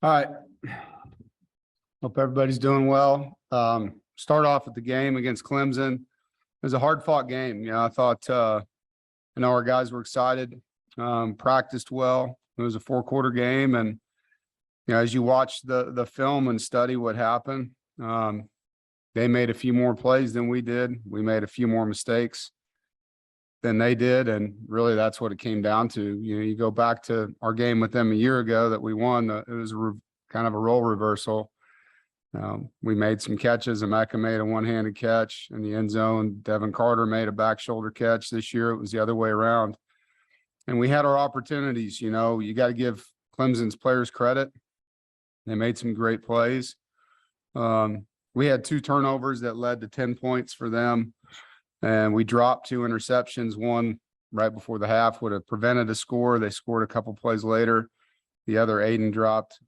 All right. Hope everybody's doing well. Start off with the game against Clemson. It was a hard-fought game. I thought, our guys were excited, practiced well. It was a four-quarter game, and as you watch the film and study what happened, they made a few more plays than we did. We made a few more mistakes than they did, and really that's what it came down to. You go back to our game with them a year ago that we won. It was kind of a role reversal. We made some catches. Emeka made a one-handed catch in the end zone. Devin Carter made a back shoulder catch. This year it was the other way around. And we had our opportunities. You got to give Clemson's players credit. They made some great plays. We had 2 turnovers that led to 10 points for them. And we dropped 2 interceptions. One right before the half would have prevented a score. They scored a couple plays later. The other, Aiden dropped,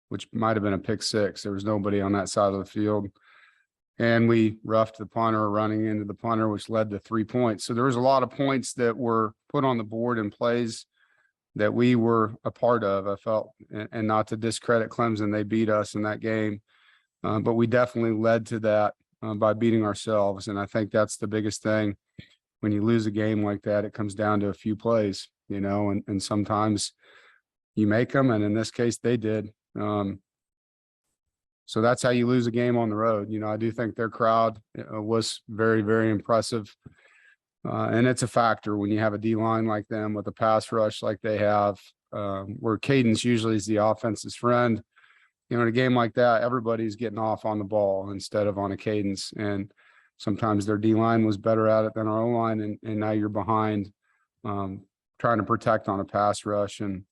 which might have been a pick 6. There was nobody on that side of the field. And we roughed the punter running into the punter, which led to 3 points. So there was a lot of points that were put on the board in plays that we were a part of, I felt, and not to discredit Clemson. They beat us in that game. But we definitely led to that by beating ourselves. And I think that's the biggest thing. When you lose a game like that, it comes down to a few plays, and sometimes you make them. And in this case, they did. So that's how you lose a game on the road. I do think their crowd was very, very impressive. And it's a factor when you have a D-line like them with a pass rush like they have, where cadence usually is the offense's friend. In a game like that, everybody's getting off on the ball instead of on a cadence. And sometimes their D-line was better at it than our O-line, and now you're behind trying to protect on a pass rush. And you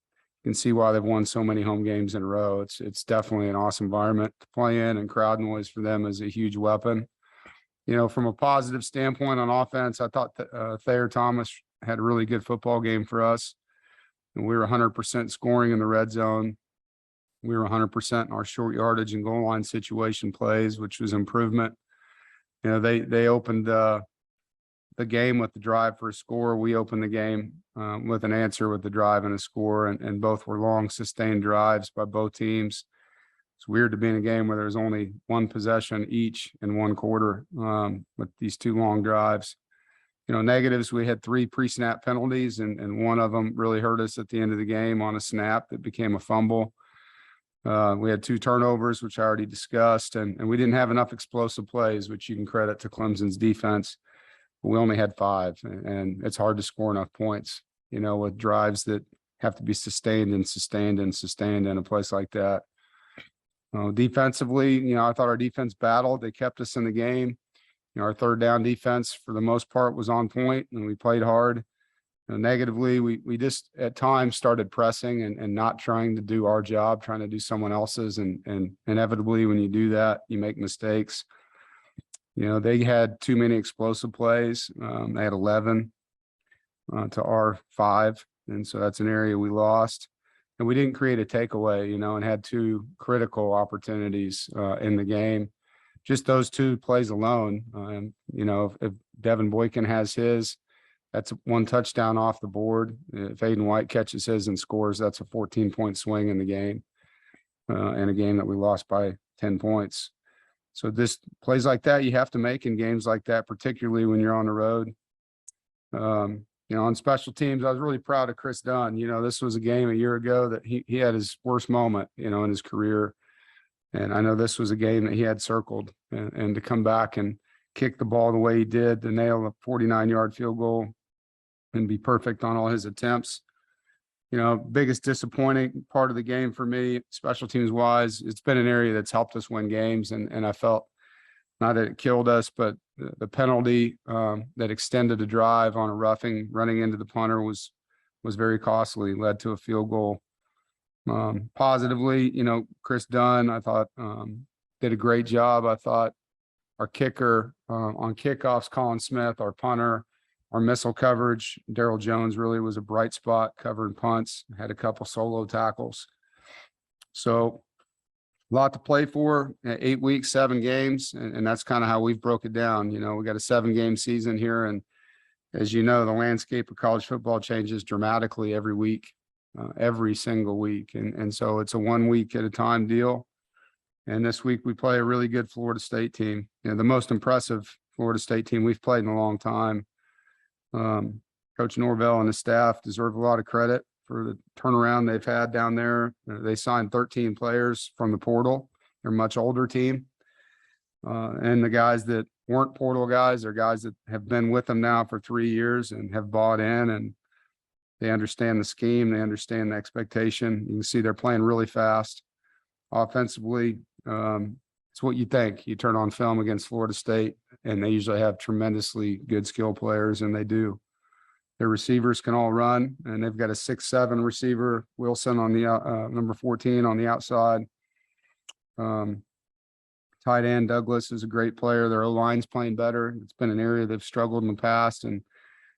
can see why they've won so many home games in a row. It's definitely an awesome environment to play in, and crowd noise for them is a huge weapon. From a positive standpoint on offense, I thought that Thayer Thomas had a really good football game for us. And we were 100% scoring in the red zone. We were 100% in our short yardage and goal line situation plays, which was improvement. They opened the game with the drive for a score. We opened the game with an answer with the drive and a score, and both were long sustained drives by both teams. It's weird to be in a game where there's only one possession each in one quarter with these 2 long drives. Negatives, we had 3 pre-snap penalties, and one of them really hurt us at the end of the game on a snap that became a fumble. We had 2 turnovers, which I already discussed, and we didn't have enough explosive plays, which you can credit to Clemson's defense. We only had 5, and it's hard to score enough points, with drives that have to be sustained and sustained and sustained in a place like that. Defensively, I thought our defense battled. They kept us in the game. Our third down defense, for the most part, was on point, and we played hard. Negatively, we just at times started pressing and not trying to do our job, trying to do someone else's. And inevitably, when you do that, you make mistakes. They had too many explosive plays. They had 11 to our 5. And so that's an area we lost. And we didn't create a takeaway, and had 2 critical opportunities in the game. Just those 2 plays alone. If Devin Boykin has his, that's 1 touchdown off the board. If Aiden White catches his and scores, that's a 14-point swing in the game, in a game that we lost by 10 points. So this plays like that you have to make in games like that, particularly when you're on the road. On special teams, I was really proud of Chris Dunn. This was a game a year ago that he had his worst moment, in his career. And I know this was a game that he had circled, and to come back and kick the ball the way he did, to nail a 49-yard field goal and be perfect on all his attempts. Biggest disappointing part of the game for me, special teams wise, it's been an area that's helped us win games. And I felt, not that it killed us, but the penalty that extended a drive on a roughing running into the punter was very costly, led to a field goal. Positively, Chris Dunn, I thought, did a great job. I thought our kicker on kickoffs, Colin Smith, our punter, our missile coverage, Daryl Jones really was a bright spot covering punts, had a couple solo tackles. So a lot to play for, 8 weeks, 7 games. And that's kind of how we've broke it down. We got a 7-game season here. And as you know, the landscape of college football changes dramatically every week. every single week. And so it's a 1 week at a time deal. And this week we play a really good Florida State team, the most impressive Florida State team we've played in a long time. Coach Norvell and his staff deserve a lot of credit for the turnaround they've had down there. They signed 13 players from the portal. They're a much older team. And the guys that weren't portal guys are guys that have been with them now for 3 years and have bought in, and they understand the scheme. They understand the expectation. You can see they're playing really fast. Offensively, it's what you think. You turn on film against Florida State, and they usually have tremendously good skill players, and they do. Their receivers can all run, and they've got a 6'7" receiver, Wilson on the number 14 on the outside. Tight end Douglas is a great player. Their O-line's playing better. It's been an area they've struggled in the past, and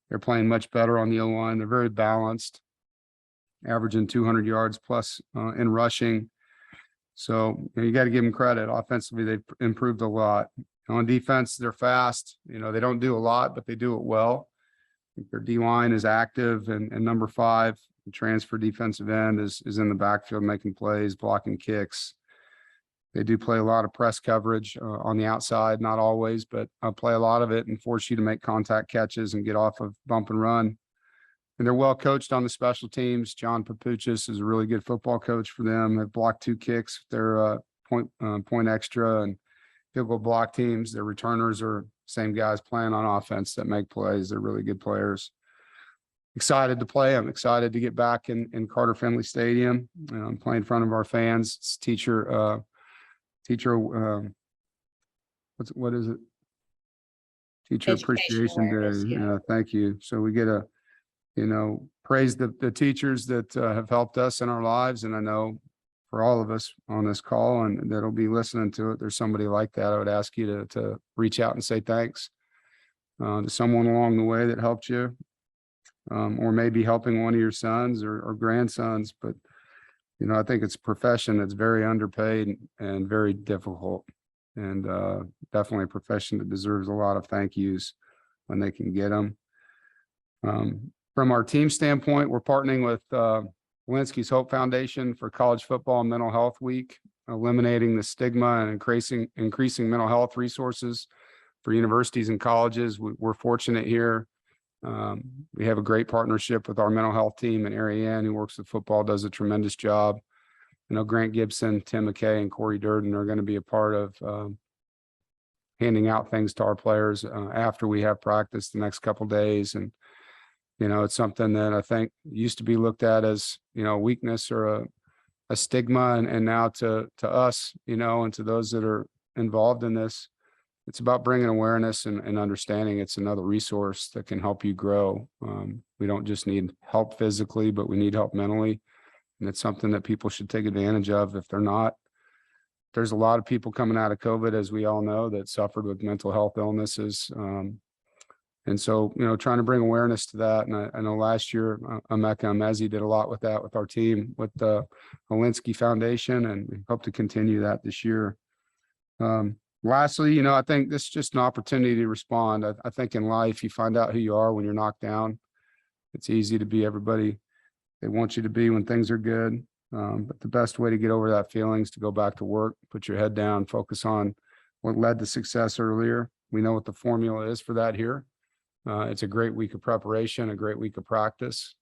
they're playing much better on the O-line. They're very balanced, averaging 200 yards plus in rushing. So you got to give them credit. Offensively, they've improved a lot. On defense, they're fast. They don't do a lot, but they do it well. Their D-line is active, and number 5, the transfer defensive end, is in the backfield making plays, blocking kicks. They do play a lot of press coverage on the outside, not always, but play a lot of it and force you to make contact catches and get off of bump and run. And they're well coached on the special teams. John Papuchis is a really good football coach for them. They've blocked 2 kicks. They're point extra and field goal block teams. Their returners are same guys playing on offense that make plays. They're really good players. Excited to play. I'm excited to get back in Carter Finley Stadium. Play in front of our fans. It's teacher what is it? Teacher Appreciation Day. Yeah. Thank you. So we get to, praise the teachers that have helped us in our lives. And I know for all of us on this call and that'll be listening to it, there's somebody like that. I would ask you to reach out and say thanks to someone along the way that helped you, or maybe helping one of your sons or grandsons. But I think it's a profession that's very underpaid and very difficult, and definitely a profession that deserves a lot of thank yous when they can get them. From our team standpoint, we're partnering with Walensky's Hope Foundation for College Football and Mental Health Week, eliminating the stigma and increasing mental health resources for universities and colleges. We're fortunate here. We have a great partnership with our mental health team, and Ariane, who works with football, does a tremendous job. I know Grant Gibson, Tim McKay, and Corey Durden are going to be a part of handing out things to our players after we have practice the next couple of days. And, it's something that I think used to be looked at as, a weakness or a stigma. And now to us, and to those that are involved in this, it's about bringing awareness and understanding it's another resource that can help you grow. We don't just need help physically, but we need help mentally. And it's something that people should take advantage of if they're not. There's a lot of people coming out of COVID, as we all know, that suffered with mental health illnesses. And so, trying to bring awareness to that. And I know last year, Emeka Emezi did a lot with that with our team, with the Walensky Foundation, and we hope to continue that this year. Lastly, I think this is just an opportunity to respond. I think in life, you find out who you are when you're knocked down. It's easy to be everybody they want you to be when things are good. But the best way to get over that feeling is to go back to work, put your head down, focus on what led to success earlier. We know what the formula is for that here. It's a great week of preparation, a great week of practice.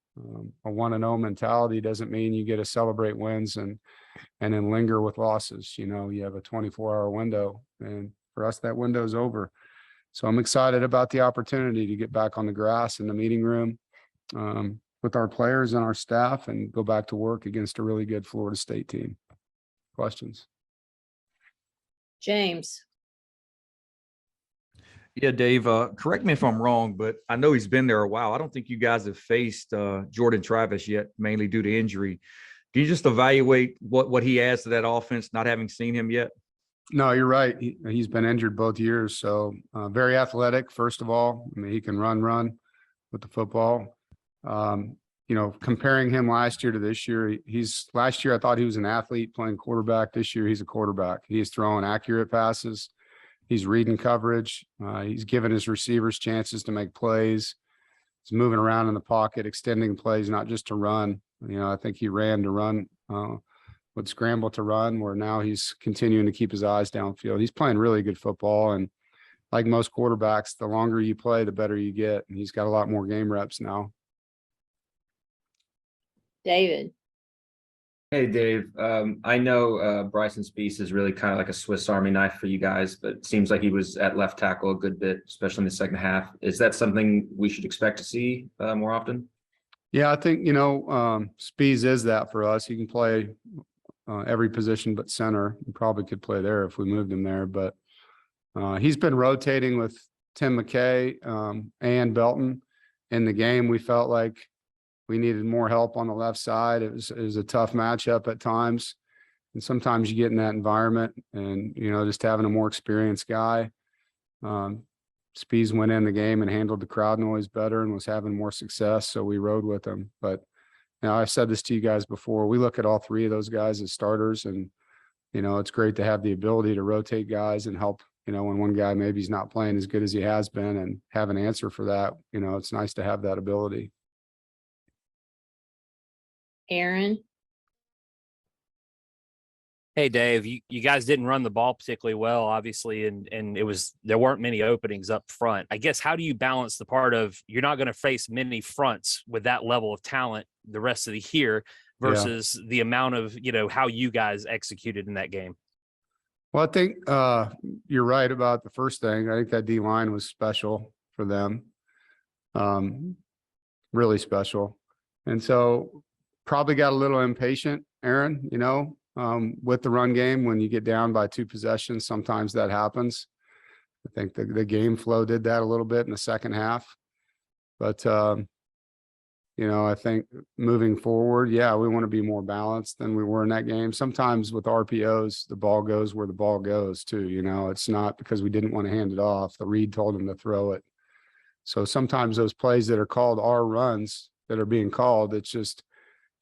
A 1-0 mentality doesn't mean you get to celebrate wins and then linger with losses. You have a 24-hour window, and for us, that window is over. So I'm excited about the opportunity to get back on the grass in the meeting room with our players and our staff and go back to work against a really good Florida State team. Questions? James. Yeah, Dave, correct me if I'm wrong, but I know he's been there a while. I don't think you guys have faced Jordan Travis yet, mainly due to injury. Can you just evaluate what he adds to that offense, not having seen him yet? No, you're right. He's been injured both years. So very athletic, first of all. I mean, he can run with the football. Comparing him last year to this year, last year I thought he was an athlete playing quarterback. This year he's a quarterback. He's throwing accurate passes. He's reading coverage. He's giving his receivers chances to make plays. He's moving around in the pocket, extending plays, not just to run. I think he ran to run, would scramble to run, where now he's continuing to keep his eyes downfield. He's playing really good football. And like most quarterbacks, the longer you play, the better you get. And he's got a lot more game reps now. David. Hey, Dave. I know Bryson Spees is really kind of like a Swiss Army knife for you guys, but it seems like he was at left tackle a good bit, especially in the second half. Is that something we should expect to see more often? Yeah, I think, Spees is that for us. He can play every position but center. He probably could play there if we moved him there, but he's been rotating with Tim McKay and Belton in the game. We felt like we needed more help on the left side. It was a tough matchup at times. And sometimes you get in that environment and, just having a more experienced guy. Spees went in the game and handled the crowd noise better and was having more success. So we rode with him. But I've said this to you guys before. We look at all three of those guys as starters, and, it's great to have the ability to rotate guys and help, when one guy maybe he's not playing as good as he has been, and have an answer for that. It's nice to have that ability. Aaron. Hey, Dave, you guys didn't run the ball particularly well, obviously, and there weren't many openings up front. I guess, how do you balance the part of you're not going to face many fronts with that level of talent the rest of the year versus the amount of, how you guys executed in that game? Well, I think you're right about the first thing. I think that D line was special for them. Really special. And so probably got a little impatient, Aaron, with the run game. When you get down by 2 possessions, sometimes that happens. I think the game flow did that a little bit in the second half. But, I think moving forward, we want to be more balanced than we were in that game. Sometimes with RPOs, the ball goes where the ball goes too. It's not because we didn't want to hand it off. The read told him to throw it. So sometimes those plays that are called are runs that are being called. It's just,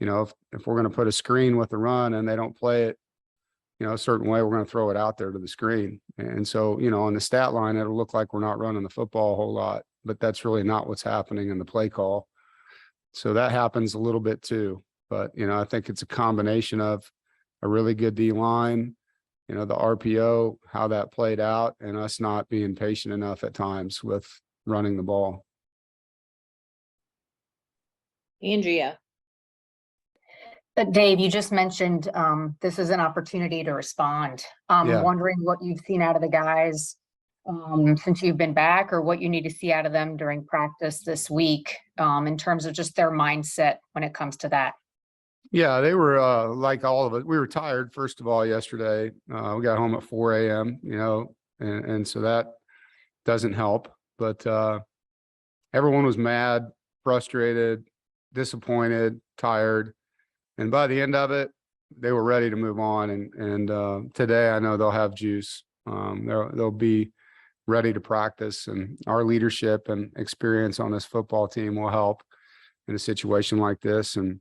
if we're going to put a screen with the run and they don't play it, a certain way, we're going to throw it out there to the screen. And so, on the stat line, it'll look like we're not running the football a whole lot, but that's really not what's happening in the play call. So that happens a little bit too. But, I think it's a combination of a really good D line, the RPO, how that played out, and us not being patient enough at times with running the ball. Andrea. But Dave, you just mentioned this is an opportunity to respond. I'm wondering what you've seen out of the guys since you've been back, or what you need to see out of them during practice this week in terms of just their mindset when it comes to that. Yeah, they were like all of us. We were tired, first of all, yesterday. We got home at 4 a.m., and so that doesn't help. But everyone was mad, frustrated, disappointed, tired. And by the end of it, they were ready to move on. And today, I know they'll have juice. They'll be ready to practice, and our leadership and experience on this football team will help in a situation like this. And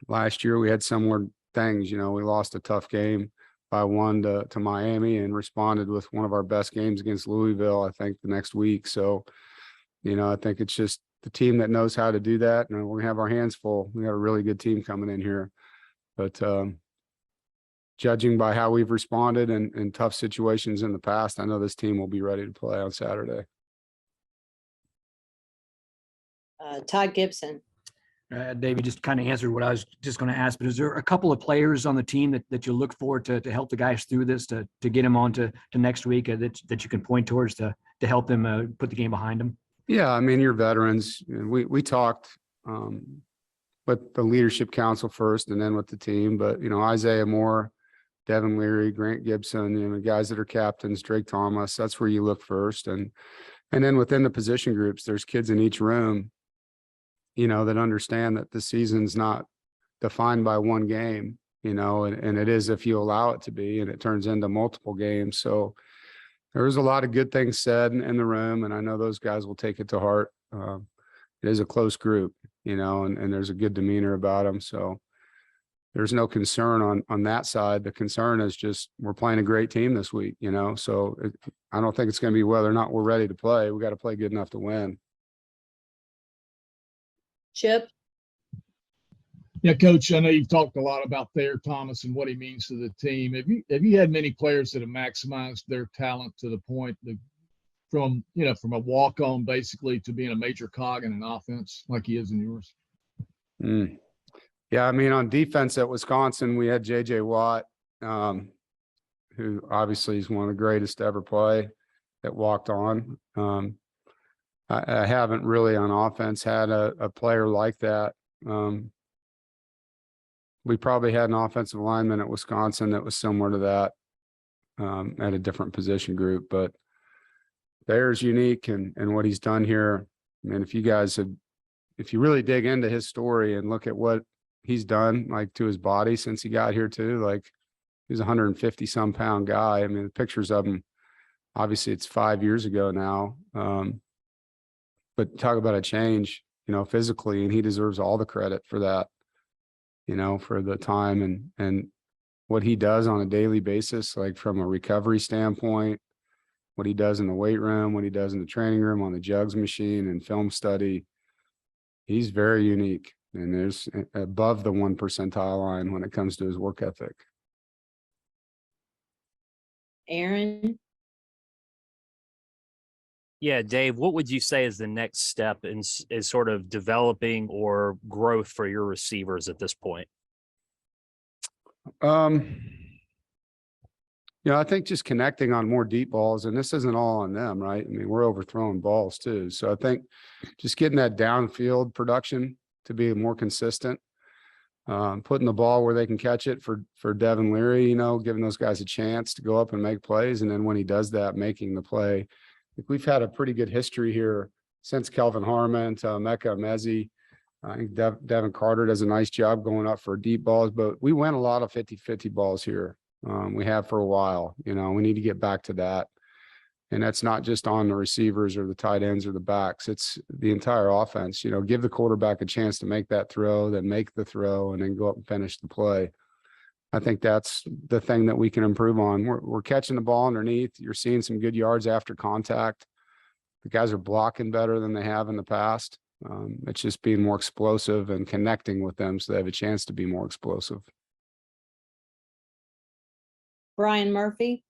last year we had similar things. We lost a tough game by 1 to Miami and responded with one of our best games against Louisville, I think, the next week. So, I think it's just the team that knows how to do that. And we're gonna have our hands full. We got a really good team coming in here, but judging by how we've responded in tough situations in the past, I know this team will be ready to play on Saturday. Todd Gibson. David just kind of answered what I was just going to ask, but is there a couple of players on the team that you look for to help the guys through this, to get them on to next week that you can point towards to help them put the game behind them? Yeah, I mean, your veterans. We talked with the leadership council first and then with the team, but Isaiah Moore, Devin Leary, Grant Gibson, the guys that are captains, Drake Thomas, that's where you look first. And then within the position groups, there's kids in each room, that understand that the season's not defined by one game, and it is if you allow it to be, and it turns into multiple games. So there was a lot of good things said in the room, and I know those guys will take it to heart. It is a close group, and there's a good demeanor about them. So there's no concern on that side. The concern is just we're playing a great team this week, so I don't think it's going to be whether or not we're ready to play. We got to play good enough to win. Chip, Yeah, Coach, I know you've talked a lot about Thayer Thomas and what he means to the team. Have you had many players that have maximized their talent to the point that from a walk-on basically to being a major cog in an offense like he is in yours? Yeah, I mean, on defense at Wisconsin, we had JJ Watt, who obviously is one of the greatest to ever play, that walked on. I haven't really on offense had a player like that. We probably had an offensive lineman at Wisconsin that was similar to that at a different position group, but Thayer's unique and what he's done here. I mean, if you really dig into his story and look at what he's done, like to his body since he got here too, like he's a 150 some pound guy. I mean, the pictures of him, obviously it's 5 years ago now. But talk about a change, physically, and he deserves all the credit for that, for the time and what he does on a daily basis, like from a recovery standpoint, what he does in the weight room, what he does in the training room, on the jugs machine and film study. He's very unique, and there's above the 1 percentile line when it comes to his work ethic. Aaron, Yeah, Dave, what would you say is the next step in is sort of developing or growth for your receivers at this point? I think just connecting on more deep balls, and this isn't all on them, right? I mean, we're overthrowing balls too. So I think just getting that downfield production to be more consistent, putting the ball where they can catch it for Devin Leary, giving those guys a chance to go up and make plays. And then when he does that, making the play. I think we've had a pretty good history here since Kelvin Harmon to Mecca Mezzi. I think Devin Carter does a nice job going up for deep balls, but we win a lot of 50-50 balls here. We have for a while. We need to get back to that. And that's not just on the receivers or the tight ends or the backs. It's the entire offense. Give the quarterback a chance to make that throw, then make the throw, and then go up and finish the play. I think that's the thing that we can improve on. We're catching the ball underneath. You're seeing some good yards after contact. The guys are blocking better than they have in the past. It's just being more explosive and connecting with them so they have a chance to be more explosive. Brian Murphy.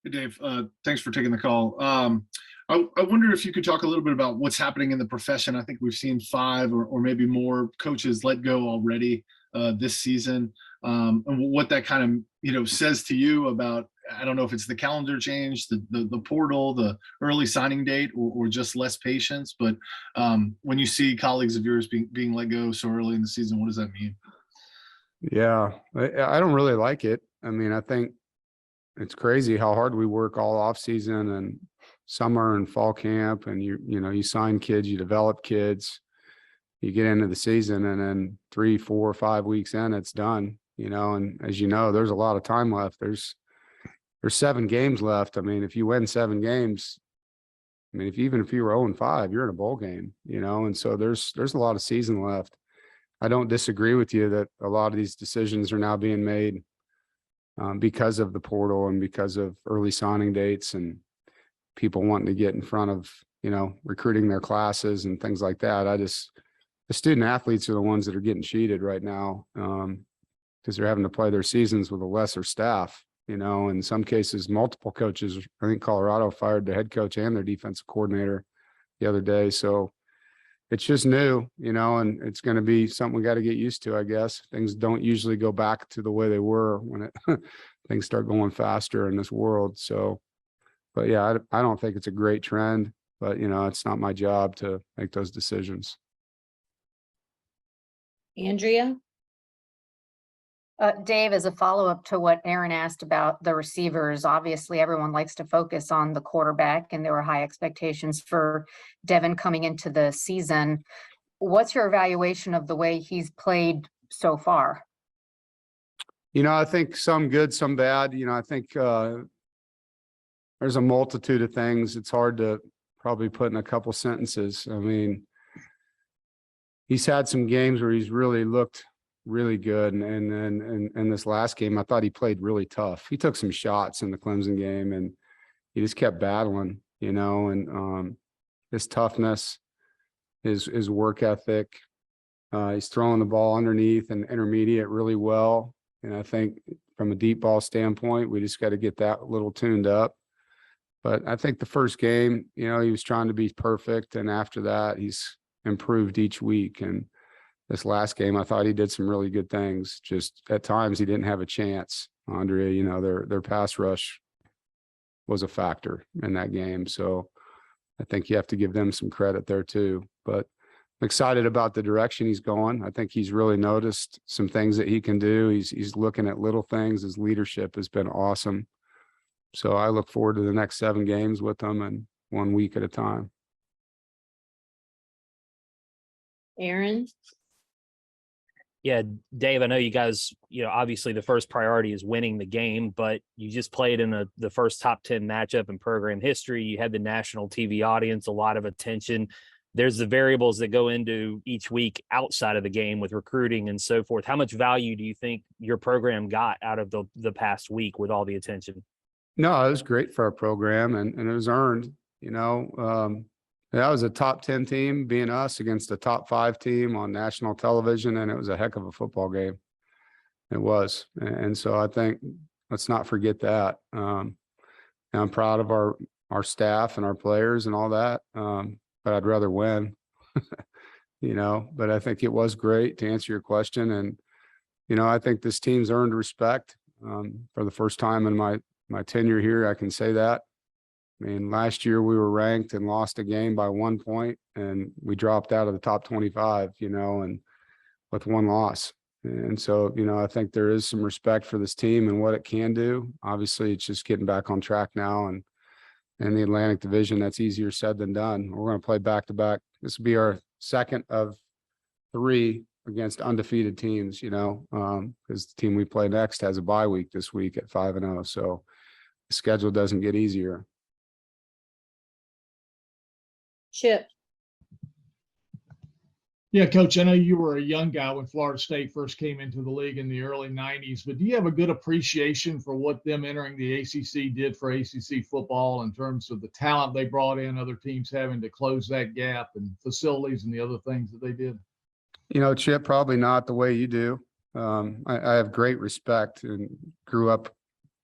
Hey, Dave, thanks for taking the call. I wonder if you could talk a little bit about what's happening in the profession. I think we've seen 5 or maybe more coaches let go already this season, and what that kind of says to you about, I don't know if it's the calendar change, the portal, the early signing date, or just less patience. But when you see colleagues of yours being let go so early in the season, what does that mean? Yeah, I don't really like it. I mean, I think it's crazy how hard we work all off season and summer and fall camp, and you sign kids, you develop kids, you get into the season, and then 3, 4, 5 weeks in, it's done. And as there's a lot of time left. There's 7 games left. I mean, if you win 7 games, I mean, even if you were 0-5, you're in a bowl game. And so there's a lot of season left. I don't disagree with you that a lot of these decisions are now being made because of the portal and because of early signing dates and people wanting to get in front of, recruiting their classes and things like that. The student athletes are the ones that are getting cheated right now because they're having to play their seasons with a lesser staff. In some cases, multiple coaches. I think Colorado fired their head coach and their defensive coordinator the other day. So it's just new, and it's going to be something we got to get used to, I guess. Things don't usually go back to the way they were when things start going faster in this world. So, but yeah, I don't think it's a great trend, but it's not my job to make those decisions. Andrea. Dave, as a follow-up to what Aaron asked about the receivers, obviously everyone likes to focus on the quarterback, and there were high expectations for Devin coming into the season. What's your evaluation of the way he's played so far? I think some good, some bad. I think there's a multitude of things. It's hard to probably put in a couple sentences. I mean, he's had some games where he's really looked really good. And this last game, I thought he played really tough. He took some shots in the Clemson game and he just kept battling, and his toughness. his work ethic. He's throwing the ball underneath and intermediate really well. And I think from a deep ball standpoint, we just got to get that a little tuned up. But I think the first game, he was trying to be perfect. And after that, he's improved each week. And this last game, I thought he did some really good things. Just at times he didn't have a chance. Andrea, their pass rush was a factor in that game. So I think you have to give them some credit there too. But I'm excited about the direction he's going. I think he's really noticed some things that he can do. He's looking at little things. His leadership has been awesome. So I look forward to the next 7 games with him, and 1 week at a time. Aaron, Yeah, Dave, I know you guys, obviously the first priority is winning the game, but you just played in the first top 10 matchup in program history. You had the national TV audience, a lot of attention. There's the variables that go into each week outside of the game with recruiting and so forth. How much value do you think your program got out of the past week with all the attention? No, it was great for our program, and it was earned. That was a top 10 team being us against a top 5 team on national television, and it was a heck of a football game. It was. And so I think let's not forget that. I'm proud of our staff and our players and all that. But I'd rather win, but I think it was great to answer your question. And, I think this team's earned respect for the first time in my tenure here. I can say that. I mean, last year we were ranked and lost a game by 1 point, and we dropped out of the top 25, and with 1 loss. And so, I think there is some respect for this team and what it can do. Obviously, it's just getting back on track now. And in the Atlantic Division, that's easier said than done. We're going to play back-to-back. This will be our second of 3 against undefeated teams, because the team we play next has a bye week this week at 5-0. So the schedule doesn't get easier. Chip, Yeah, Coach, I know you were a young guy when Florida State first came into the league in the early 90s, but do you have a good appreciation for what them entering the ACC did for ACC football in terms of the talent they brought in, other teams having to close that gap, and facilities and the other things that they did? Chip, probably not the way you do. I have great respect and grew up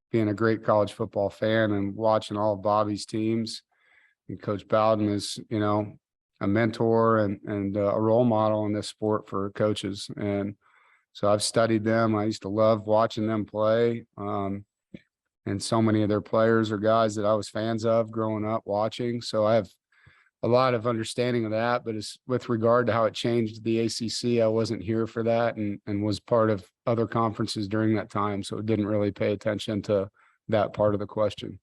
being a great college football fan and watching all of Bobby's teams. And Coach Bowden is, a mentor and a role model in this sport for coaches. And so I've studied them. I used to love watching them play. And so many of their players are guys that I was fans of growing up watching. So I have a lot of understanding of that, but it's with regard to how it changed the ACC, I wasn't here for that and was part of other conferences during that time. So it didn't really pay attention to that part of the question.